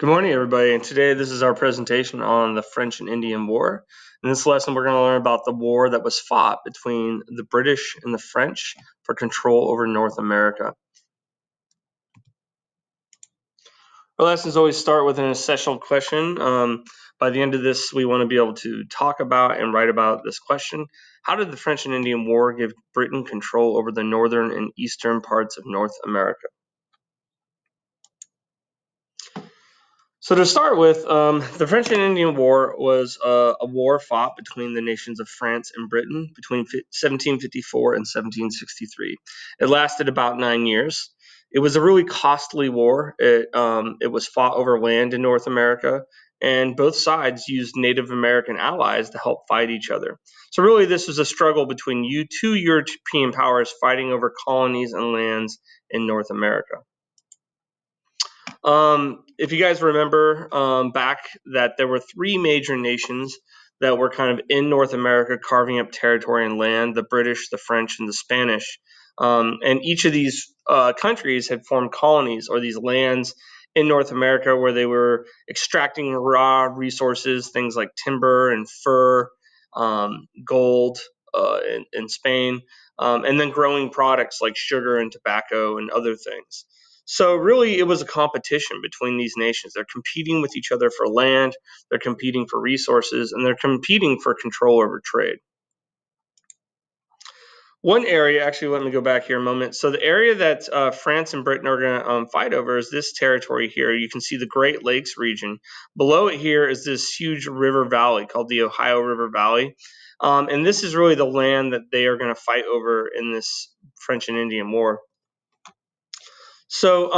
Good morning, everybody. And today, this is our presentation on the French and Indian War. In this lesson, we're going to learn about the war that was fought between the British and the French for control over North America. Our lessons always start with an essential question. By the end of this, we want to be able to talk about and write about this question. How did the French and Indian War give Britain control over the northern and eastern parts of North America? So to start with, the French and Indian War was a war fought between the nations of France and Britain between 1754 and 1763. It lasted about 9 years. It was a really costly war. It was fought over land in North America, and both sides used Native American allies to help fight each other. So really, this was a struggle between two European powers fighting over colonies and lands in North America. If you guys remember back that there were three major nations that were kind of in North America carving up territory and land: the British, the French, and the Spanish. And each of these countries had formed colonies or these lands in North America where they were extracting raw resources, things like timber and fur, gold in Spain, and then growing products like sugar and tobacco and other things. So really, it was a competition between these nations. They're competing with each other for land, they're competing for resources, and they're competing for control over trade. One area, actually, let me go back here a moment. So the area that France and Britain are going to fight over is this territory here. You can see the Great Lakes region. Below it here is this huge river valley called the Ohio River Valley. And this is really the land that they are going to fight over in this French and Indian War. So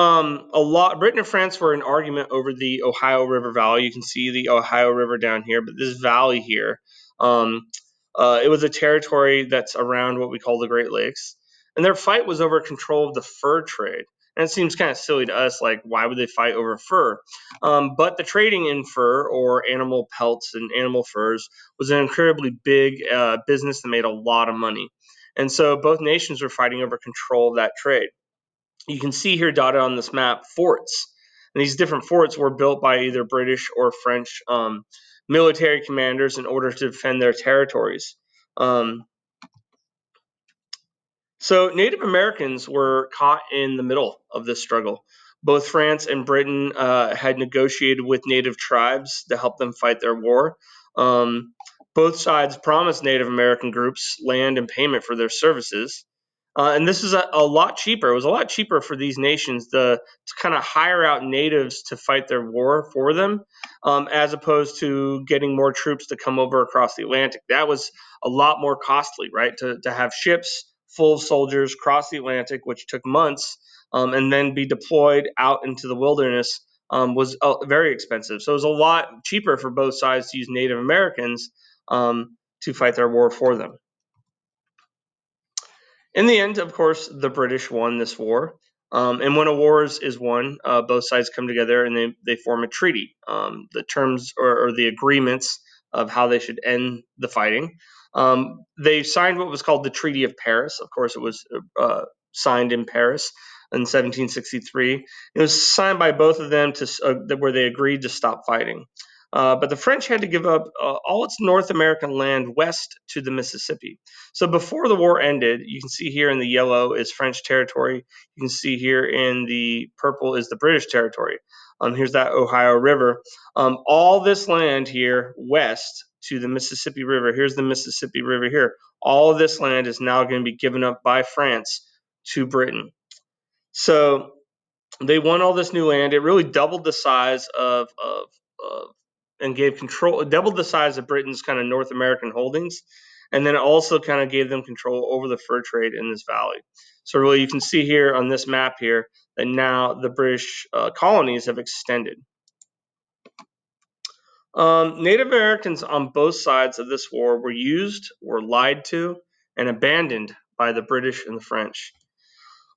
Britain and France were in argument over the Ohio River Valley. You can see the Ohio River down here, but this valley here, um, it was a territory that's around what we call the Great Lakes, and their fight was over control of the fur trade. And it seems kind of silly to us, like why would they fight over fur? But the trading in fur or animal pelts and animal furs was an incredibly big business that made a lot of money, and so both nations were fighting over control of that trade. You can see here dotted on this map forts. And these different forts were built by either British or French military commanders in order to defend their territories. Um, so Native Americans were caught in the middle of this struggle. Both France and Britain had negotiated with Native tribes to help them fight their war. Um, both sides promised Native American groups land and payment for their services. And this is a lot cheaper. It was a lot cheaper for these nations to kind of hire out natives to fight their war for them, as opposed to getting more troops to come over across the Atlantic. That was a lot more costly, right? To have ships full of soldiers cross the Atlantic, which took months, and then be deployed out into the wilderness was very expensive. So it was a lot cheaper for both sides to use Native Americans to fight their war for them. In the end, of course, the British won this war. And when a war is won, both sides come together and they form a treaty. The terms or the agreements of how they should end the fighting. They signed what was called the Treaty of Paris. Of course, it was signed in Paris in 1763. It was signed by both of them where they agreed to stop fighting. But the French had to give up all its North American land west to the Mississippi. So before the war ended, you can see here in the yellow is French territory. You can see here in the purple is the British territory. Here's that Ohio River. All this land here west to the Mississippi River. Here's the Mississippi River here. All of this land is now going to be given up by France to Britain. So they won all this new land. It really doubled the size of and gave control, doubled the size of Britain's kind of North American holdings. And then it also kind of gave them control over the fur trade in this valley. So really you can see here on this map here that now the British colonies have extended. Native Americans on both sides of this war were used, were lied to, and abandoned by the British and the French.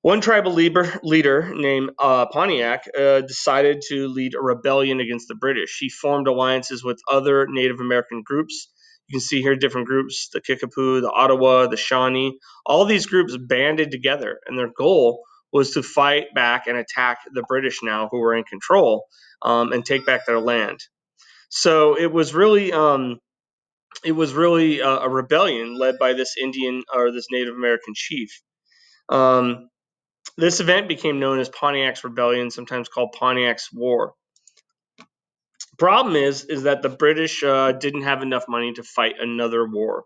One tribal leader named Pontiac decided to lead a rebellion against the British. He formed alliances with other Native American groups. You can see here different groups: the Kickapoo, the Ottawa, the Shawnee. All these groups banded together, and their goal was to fight back and attack the British now, who were in control, and take back their land. So it was really a rebellion led by this Indian or this Native American chief. Um, this event became known as Pontiac's Rebellion, sometimes called Pontiac's War. Problem is that the British didn't have enough money to fight another war.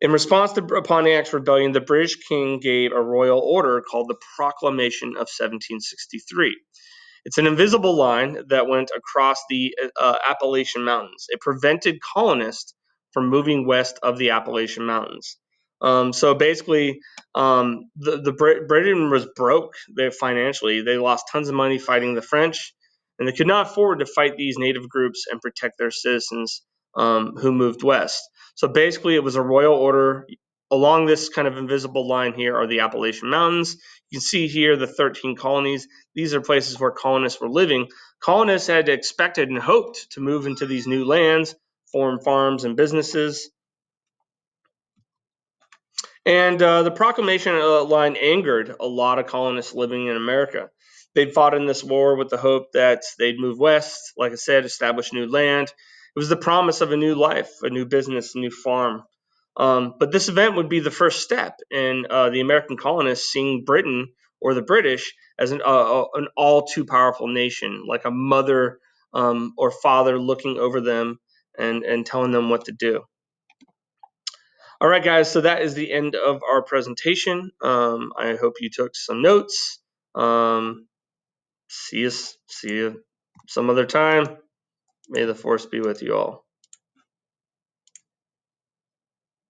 In response to Pontiac's rebellion, the British king gave a royal order called the Proclamation of 1763. It's an invisible line that went across the Appalachian Mountains. It prevented colonists from moving west of the Appalachian Mountains. So basically, Britain was broke financially. They lost tons of money fighting the French, and they could not afford to fight these native groups and protect their citizens who moved west. So basically, it was a royal order. Along this kind of invisible line here are the Appalachian Mountains. You can see here the 13 colonies. These are places where colonists were living. Colonists had expected and hoped to move into these new lands, form farms and businesses. And the proclamation line angered a lot of colonists living in America. They'd fought in this war with the hope that they'd move west, like I said, establish new land. It was the promise of a new life, a new business, a new farm. But this event would be the first step in the American colonists seeing Britain or the British as an all too powerful nation, like a mother or father looking over them and telling them what to do. All right, guys, so that is the end of our presentation. I hope you took some notes. See you some other time. May the force be with you all.